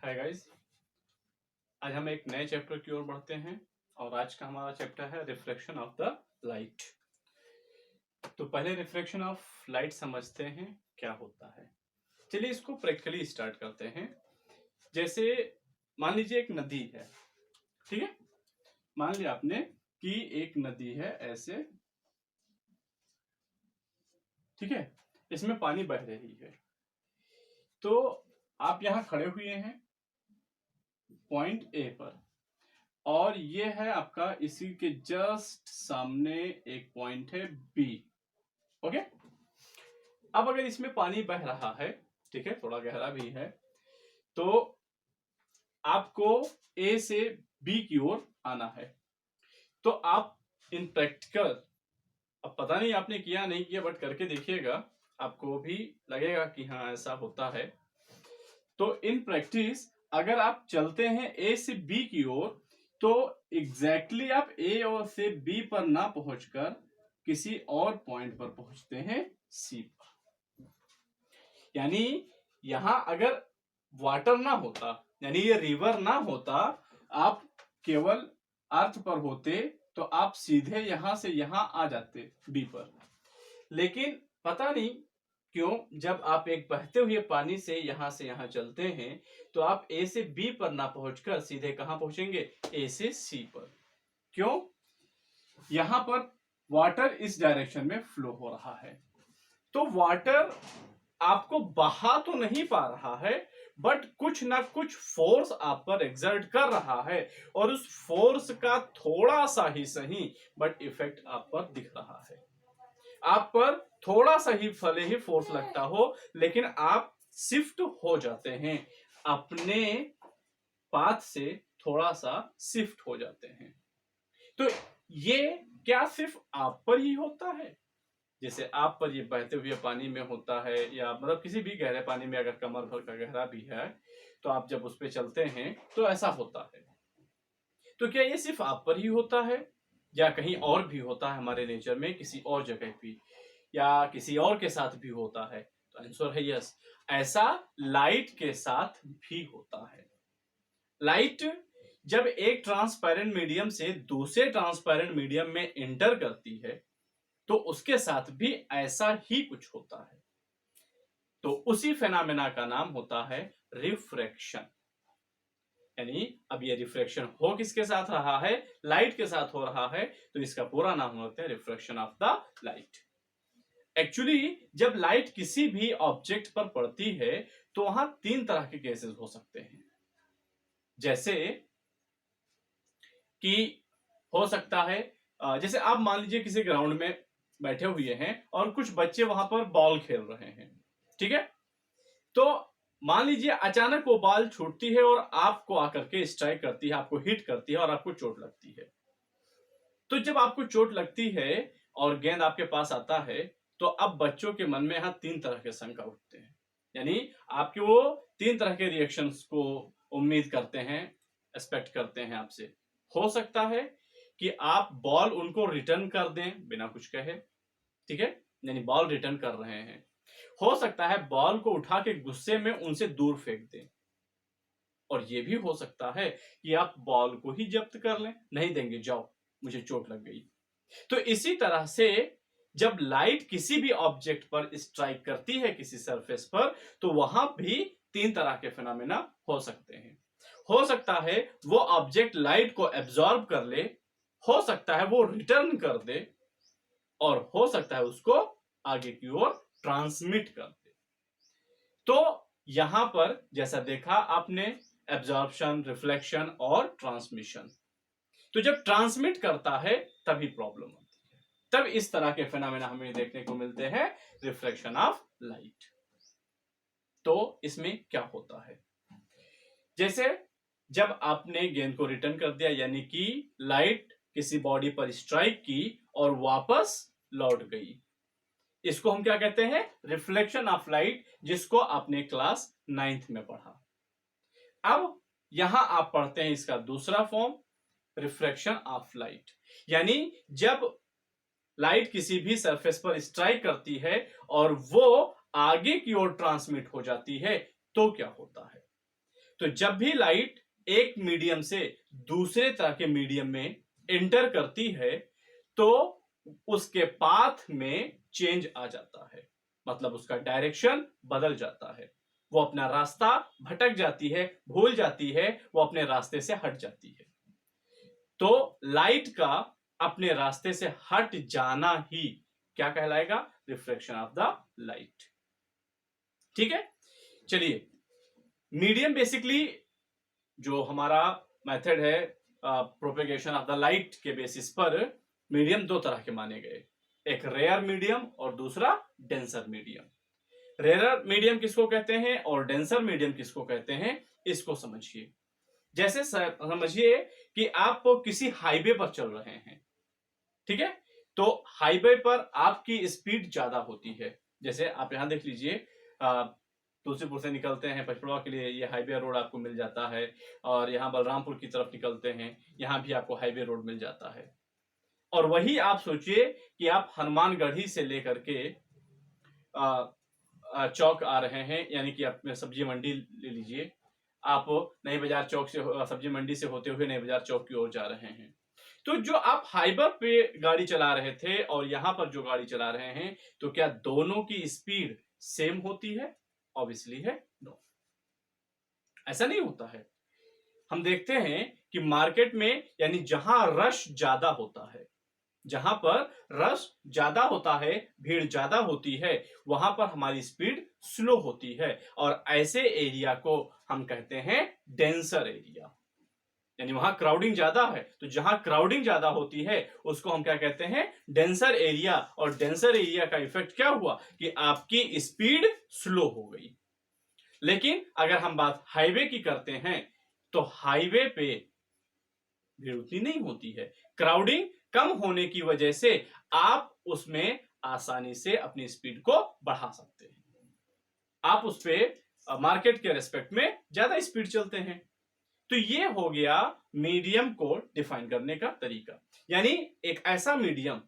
Hi guys, आज हम एक नए चैप्टर की ओर बढ़ते हैं और आज का हमारा चैप्टर है रिफ्लेक्शन ऑफ द लाइट। तो पहले रिफ्लेक्शन ऑफ लाइट समझते हैं क्या होता है। चलिए इसको प्रैक्टिकली स्टार्ट करते हैं। जैसे मान लीजिए एक नदी है, ठीक है। मान लिया आपने कि एक नदी है ऐसे, ठीक है। इसमें पानी बह रही है, तो आप यहां खड़े हुए हैं पॉइंट ए पर, और ये है आपका इसी के जस्ट सामने एक पॉइंट है बी। ओके, अब अगर इसमें पानी बह रहा है, ठीक है, थोड़ा गहरा भी है, तो आपको ए से बी की ओर आना है। तो आप इन प्रैक्टिकल, अब पता नहीं आपने किया नहीं किया, बट करके देखिएगा, आपको भी लगेगा कि हाँ ऐसा होता है। तो इन प्रैक्टिस अगर आप चलते हैं ए से बी की ओर, तो एग्जैक्टली आप ए और से बी पर ना पहुंचकर किसी और पॉइंट पर पहुंचते हैं सी पर। यानी यहां अगर वाटर ना होता, यानी ये रिवर ना होता, आप केवल अर्थ पर होते, तो आप सीधे यहां से यहां आ जाते बी पर। लेकिन पता नहीं क्यों, जब आप एक बहते हुए पानी से यहां चलते हैं, तो आप ए से बी पर ना पहुंचकर सीधे कहां पहुंचेंगे, ए से सी पर। क्यों? यहां पर वाटर इस डायरेक्शन में फ्लो हो रहा है, तो वाटर आपको बहा तो नहीं पा रहा है, बट कुछ ना कुछ फोर्स आप पर एग्जर्ट कर रहा है, और उस फोर्स का थोड़ा सा ही सही बट इफेक्ट आप पर दिख रहा है। आप पर थोड़ा सा ही भले ही फोर्स लगता हो, लेकिन आप शिफ्ट हो जाते हैं अपने पाथ से, थोड़ा सा शिफ्ट हो जाते हैं। तो ये क्या सिर्फ आप पर ही होता है? जैसे आप पर ये बहते हुए पानी में होता है, या मतलब किसी भी गहरे पानी में अगर कमर भर का गहरा भी है, तो आप जब उस पर चलते हैं तो ऐसा होता है। तो क्या ये सिर्फ आप पर ही होता है, या कहीं और भी होता है हमारे नेचर में, किसी और जगह भी, या किसी और के साथ भी होता है? तो आंसर है यस, ऐसा लाइट के साथ भी होता है। लाइट जब एक ट्रांसपेरेंट मीडियम से दूसरे ट्रांसपेरेंट मीडियम में एंटर करती है, तो उसके साथ भी ऐसा ही कुछ होता है। तो उसी फेनामेना का नाम होता है रिफ्रैक्शन। यानी अब ये रिफ्रैक्शन हो किसके साथ रहा है, लाइट के साथ हो रहा है, तो इसका पूरा नाम होता है refraction of the light. Actually जब लाइट किसी भी ऑब्जेक्ट पर पड़ती है, तो वहां तीन तरह के केसेस हो सकते हैं। जैसे कि हो सकता है, जैसे आप मान लीजिए किसी ग्राउंड में बैठे हुए हैं और कुछ बच्चे वहां पर बॉल खेल रहे हैं, ठीक है। तो मान लीजिए अचानक वो बॉल छूटती है और आपको आकर के स्ट्राइक करती है, आपको हिट करती है और आपको चोट लगती है। तो जब आपको चोट लगती है और गेंद आपके पास आता है, तो अब बच्चों के मन में यहां तीन तरह के शंका उठते हैं। यानी आपके वो तीन तरह के रिएक्शंस को उम्मीद करते हैं, एक्सपेक्ट करते हैं आपसे। हो सकता है कि आप बॉल उनको रिटर्न कर दें बिना कुछ कहे, ठीक है, यानी बॉल रिटर्न कर रहे हैं। हो सकता है बॉल को उठा के गुस्से में उनसे दूर फेंक दें, और यह भी हो सकता है कि आप बॉल को ही जब्त कर लें, नहीं देंगे, जाओ मुझे चोट लग गई। तो इसी तरह से जब लाइट किसी भी ऑब्जेक्ट पर स्ट्राइक करती है किसी सरफेस पर, तो वहां भी तीन तरह के फिनोमेना हो सकते हैं। हो सकता है वो ऑब्जेक्ट लाइट को एब्जॉर्ब कर ले, हो सकता है वो रिटर्न कर दे, और हो सकता है उसको आगे की ओर ट्रांसमिट कर दे। तो यहां पर जैसा देखा आपने, एब्जॉर्प्शन, रिफ्लेक्शन और ट्रांसमिशन। तो जब ट्रांसमिट करता है तभी प्रॉब्लम होती है, तब इस तरह के फिनोमेना हमें देखने को मिलते हैं, रिफ्लेक्शन ऑफ लाइट। तो इसमें क्या होता है, जैसे जब आपने गेंद को रिटर्न कर दिया, यानी कि लाइट किसी बॉडी पर स्ट्राइक की और वापस लौट गई, इसको हम क्या कहते हैं, रिफ्लेक्शन ऑफ लाइट, जिसको आपने क्लास 9th में पढ़ा। अब यहां आप पढ़ते हैं इसका दूसरा फॉर्म, रिफ्रैक्शन ऑफ लाइट। यानी जब लाइट किसी भी सरफेस पर स्ट्राइक करती है और वो आगे की ओर ट्रांसमिट हो जाती है, तो क्या होता है। तो तो जब भी लाइट एक मीडियम से दूसरे तरह के मीडियम में एंटर करती है तो उसके पाथ में चेंज आ जाता है, मतलब उसका डायरेक्शन बदल जाता है, वो अपना रास्ता भटक जाती है, भूल जाती है, वो अपने रास्ते से हट जाती है। तो लाइट का अपने रास्ते से हट जाना ही क्या कहलाएगा? Reflection of the light. ठीक है, चलिए मीडियम बेसिकली जो हमारा मेथड है प्रोपेगेशन ऑफ द लाइट के बेसिस पर मीडियम दो तरह के माने गए, एक रेयर मीडियम और दूसरा डेंसर मीडियम। रेयर मीडियम किसको कहते हैं और डेंसर मीडियम किसको कहते हैं, इसको समझिए। जैसे समझिए कि आप किसी हाईवे पर चल रहे हैं, ठीक है, तो हाईवे पर आपकी स्पीड ज्यादा होती है। जैसे आप यहां देख लीजिए, तुलसीपुर से निकलते हैं पचपड़वा के लिए, ये हाईवे रोड आपको मिल जाता है, और यहाँ बलरामपुर की तरफ निकलते हैं, यहाँ भी आपको हाईवे रोड मिल जाता है। और वही आप सोचिए कि आप हनुमानगढ़ी से लेकर के चौक आ रहे हैं, यानी कि आप सब्जी मंडी ले लीजिए, आप नई बाजार चौक से सब्जी मंडी से होते हुए नई बाजार चौक की ओर जा रहे हैं। तो जो आप हाईवे पे गाड़ी चला रहे थे और यहां पर जो गाड़ी चला रहे हैं, तो क्या दोनों की स्पीड सेम होती है? ऑब्वियसली है नो, ऐसा नहीं होता है। हम देखते हैं कि मार्केट में, यानी जहां रश ज्यादा होता है, जहां पर रश ज्यादा होता है, भीड़ ज्यादा होती है, वहां पर हमारी स्पीड स्लो होती है, और ऐसे एरिया को हम कहते हैं डेंसर एरिया, यानी वहां क्राउडिंग ज्यादा है। तो जहां क्राउडिंग ज्यादा होती है उसको हम क्या कहते हैं? Denser area. और डेंसर एरिया का इफेक्ट क्या हुआ कि आपकी स्पीड स्लो हो गई। लेकिन अगर हम बात हाईवे की करते हैं तो हाईवे पे भीड़ उतनी नहीं होती है, क्राउडिंग कम होने की वजह से आप उसमें आसानी से अपनी स्पीड को बढ़ा सकते हैं, आप उस पर मार्केट के रेस्पेक्ट में ज्यादा स्पीड चलते हैं। तो ये हो गया मीडियम को डिफाइन करने का तरीका, यानी एक ऐसा मीडियम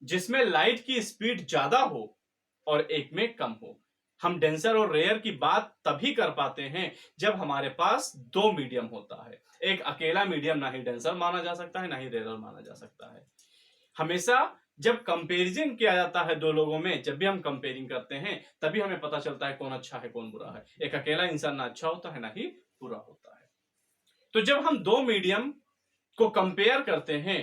जिसमें लाइट की स्पीड ज्यादा हो और एक में कम हो। हम डेंसर और रेयर की बात तभी कर पाते हैं जब हमारे पास दो मीडियम होता है। एक अकेला मीडियम ना ही डेंसर माना जा सकता है ना ही रेयर माना जा सकता है। हमेशा जब कंपैरिजन किया जाता है दो लोगों में, जब भी हम कंपेयरिंग करते हैं तभी हमें पता चलता है कौन अच्छा है कौन बुरा है। एक अकेला इंसान ना अच्छा होता है ना ही बुरा होता है। तो जब हम दो मीडियम को कंपेयर करते हैं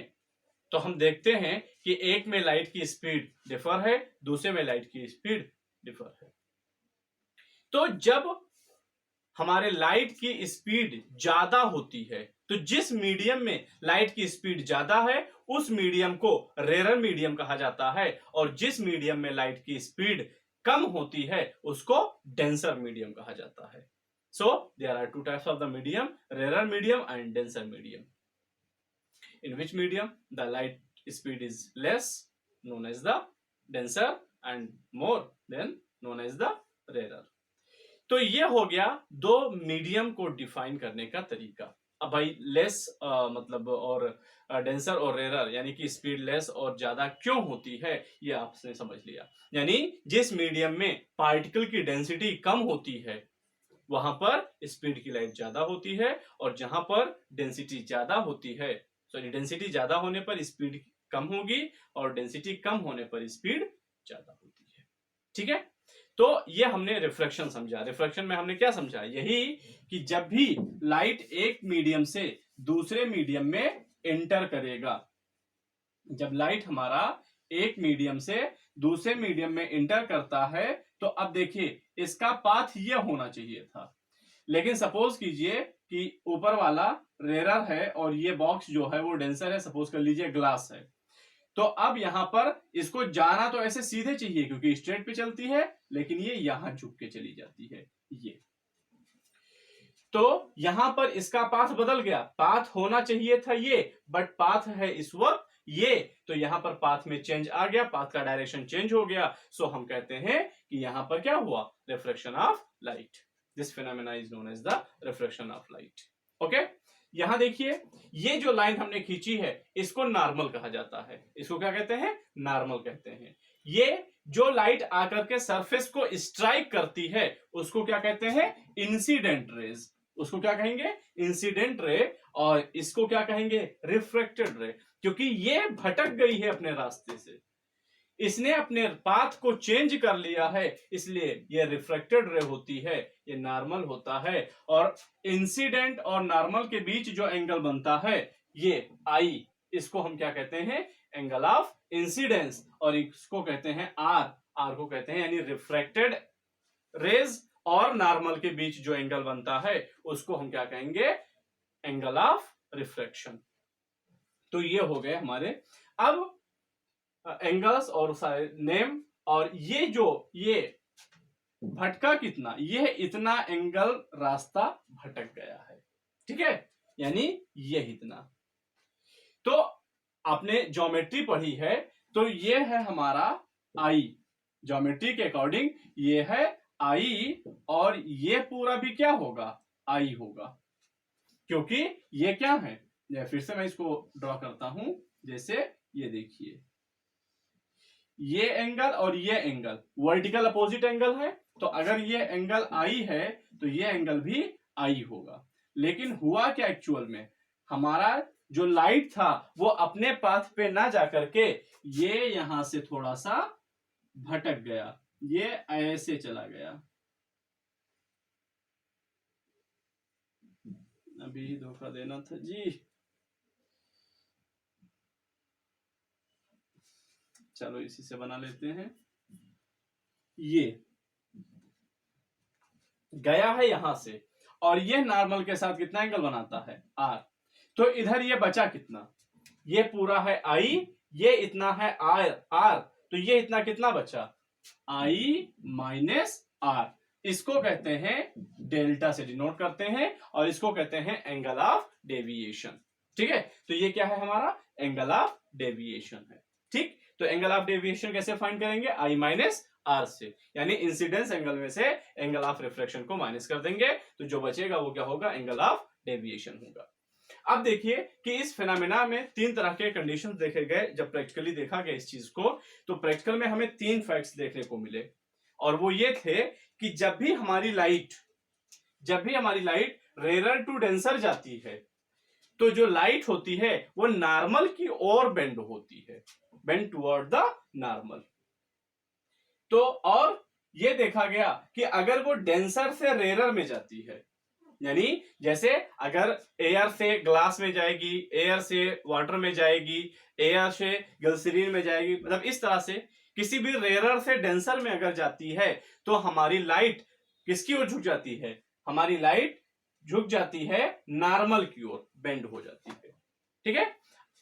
तो हम देखते हैं कि एक में लाइट की स्पीड डिफर है, दूसरे में लाइट की स्पीड डिफर है। तो जब हमारे लाइट की स्पीड ज्यादा होती है तो जिस मीडियम में लाइट की स्पीड ज्यादा है उस मीडियम को रेयर मीडियम कहा जाता है, और जिस मीडियम में लाइट की स्पीड कम होती है उसको डेंसर मीडियम कहा जाता है। So there are two types of the medium, rarer medium and denser medium. In which medium the light speed is less, known as the denser, and more than known as the rarer. तो ये हो गया दो medium को define करने का तरीका। अब भाई लेस मतलब और डेंसर और रेयर यानी कि स्पीड लेस और ज्यादा क्यों होती है ये आपने समझ लिया। यानी जिस मीडियम में पार्टिकल की डेंसिटी कम होती है वहां पर स्पीड की लाइट ज्यादा होती है, और जहां पर डेंसिटी ज्यादा होती है, सॉरी डेंसिटी ज्यादा होने पर स्पीड कम होगी और डेंसिटी कम होने पर स्पीड ज्यादा होती है। ठीक है, तो ये हमने रिफ्लेक्शन समझा। रिफ्लेक्शन में हमने क्या समझा? यही कि जब भी लाइट एक मीडियम से दूसरे मीडियम में एंटर करेगा, जब लाइट हमारा एक मीडियम से दूसरे मीडियम में एंटर करता है तो अब देखिए इसका पाथ ये होना चाहिए था, लेकिन सपोज कीजिए कि ऊपर वाला रेयर है और ये बॉक्स जो है वो डेंसर है, सपोज कर लीजिए ग्लास है। तो अब यहां पर इसको जाना तो ऐसे सीधे चाहिए क्योंकि स्ट्रेट पे चलती है, लेकिन ये यहां झुक के चली जाती है ये। तो यहां पर इसका पाथ बदल गया, पाथ होना चाहिए था ये, बट पाथ है इस वक्त ये, तो यहां पर पाथ में चेंज आ गया, पाथ का डायरेक्शन चेंज हो गया। सो हम कहते हैं कि यहां पर क्या हुआ? Reflection of light. This phenomena is known as the reflection of light. Okay, यहां देखिए ये जो लाइन हमने खींची है इसको नॉर्मल कहा जाता है। इसको क्या कहते हैं? नॉर्मल कहते हैं। ये जो लाइट आकर के सरफेस को स्ट्राइक करती है उसको क्या कहते हैं? Incident raise. उसको क्या कहेंगे, इंसिडेंट रे, और इसको क्या कहेंगे, रिफ्रैक्टेड रे, क्योंकि ये भटक गई है अपने रास्ते से, इसने अपने पाथ को चेंज कर लिया है, इसलिए ये रिफ्रैक्टेड रे होती है, ये नॉर्मल होता है। और इंसिडेंट और नॉर्मल के बीच जो एंगल बनता है ये आई, इसको हम क्या कहते हैं, एंगल ऑफ इंसिडेंस, और इसको कहते हैं आर, आर को कहते हैं यानी रिफ्रैक्टेड रेज और नॉर्मल के बीच जो एंगल बनता है उसको हम क्या कहेंगे, एंगल ऑफ रिफ्रैक्शन। तो ये हो गए हमारे अब एंगल्स और नेम, और ये जो ये भटका कितना, ये इतना एंगल रास्ता भटक गया है, ठीक है, यानी ये इतना। तो आपने ज्योमेट्री पढ़ी है, तो ये है हमारा आई, ज्योमेट्री के अकॉर्डिंग ये है आई, और ये पूरा भी क्या होगा, आई होगा, क्योंकि ये क्या है, फिर से मैं इसको ड्रॉ करता हूं, जैसे ये देखिए ये एंगल और ये एंगल वर्टिकल अपोजिट एंगल है, तो अगर ये एंगल आई है तो ये एंगल भी आई होगा। लेकिन हुआ क्या एक्चुअल में, हमारा जो लाइट था वो अपने पाथ पे ना जाकर के ये यहां से थोड़ा सा भटक गया, ये ऐसे चला गया, अभी धोखा देना था जी, चलो इसी से बना लेते हैं। ये गया है यहां से, और ये नॉर्मल के साथ कितना एंगल बनाता है, आर, तो इधर ये बचा कितना, ये पूरा है आई, ये इतना है आर, आर, तो ये इतना कितना बचा, आई माइनस आर, इसको कहते हैं डेल्टा से डिनोट करते हैं, और इसको कहते हैं एंगल ऑफ डेविएशन, ठीक है। तो ये क्या है हमारा, एंगल ऑफ डेविएशन है, ठीक। तो एंगल ऑफ डेविएशन कैसे फाइंड करेंगे, आई माइनस आर से, यानी इंसिडेंस एंगल में से एंगल ऑफ रिफ्लेक्शन को माइनस कर देंगे, तो जो बचेगा वो क्या होगा, एंगल ऑफ डेविएशन होगा। अब देखिए कि इस फिनोमेना में तीन तरह के कंडीशंस देखे गए, जब प्रैक्टिकली देखा गया इस चीज को, तो प्रैक्टिकल में हमें तीन फैक्ट्स देखने को मिले, और वो ये थे कि जब भी हमारी लाइट रेयर टू डेंसर जाती है, तो जो लाइट होती है वो नॉर्मल की ओर बेंड होती है, बेंड टुवर्ड द नॉर्मल। तो और ये देखा गया कि अगर वो डेंसर से रेयर में जाती है, यानी जैसे अगर एयर से ग्लास में जाएगी, एयर से वाटर में जाएगी, एयर से ग्लिसरीन में जाएगी, मतलब इस तरह से किसी भी रेयर से डेंसर में अगर जाती है तो हमारी लाइट किसकी ओर झुक जाती है, हमारी लाइट झुक जाती है नॉर्मल की ओर, बेंड हो जाती है, ठीक है।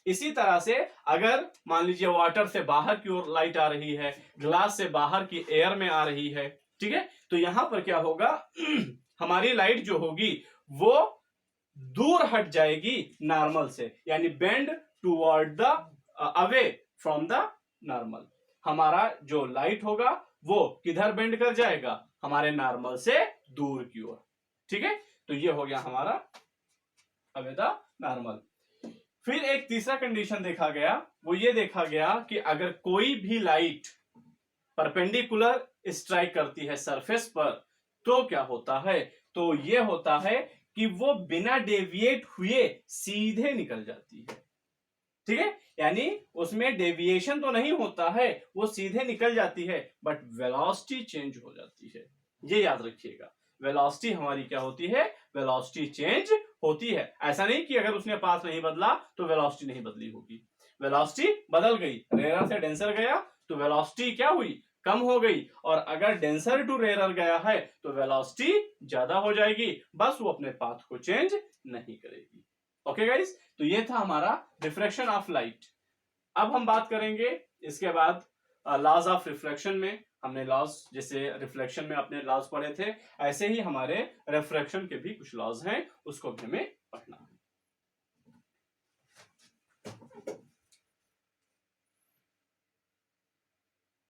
इसी तरह से अगर मान लीजिए वाटर से बाहर की ओर लाइट आ रही है, ग्लास से बाहर की एयर में आ रही है, ठीक है, तो यहां पर क्या होगा हमारी लाइट जो होगी वो दूर हट जाएगी नॉर्मल से, यानी bend toward the away from the normal. हमारा जो लाइट होगा वो किधर बेंड कर जाएगा, हमारे नॉर्मल से दूर की ओर, ठीक है। तो ये हो गया हमारा अवे द नॉर्मल। फिर एक तीसरा कंडीशन देखा गया, वो ये देखा गया कि अगर कोई भी लाइट परपेंडिकुलर स्ट्राइक करती है सरफेस पर तो क्या होता है, तो ये होता है कि वो बिना डेविएट हुए सीधे निकल जाती है, ठीक है, यानी उसमें डेविएशन तो नहीं होता है, वो सीधे निकल जाती है, बट वेलोसिटी चेंज हो जाती है। ये याद रखिएगा, वेलोसिटी हमारी क्या होती है, वेलोसिटी चेंज होती है। ऐसा नहीं कि अगर उसने पाथ नहीं बदला तो वेलोसिटी नहीं बदली होगी, वेलोसिटी बदल गई, रेयर से डेंसर गया तो वेलोसिटी क्या हुई, कम हो गई, और अगर डेंसर टू रेयर गया है तो वेलोसिटी ज्यादा हो जाएगी, बस वो अपने पाथ को चेंज नहीं करेगी। ओके गाइस, तो ये था हमारा रिफ्रैक्शन ऑफ लाइट। अब हम बात करेंगे इसके बाद लॉज ऑफ रिफ्लेक्शन में। हमने लॉज जैसे रिफ्लेक्शन में अपने लॉज पढ़े थे, ऐसे ही हमारे रिफ्रैक्शन के भी कुछ लॉज हैं, उसको भी हमें पढ़ना है।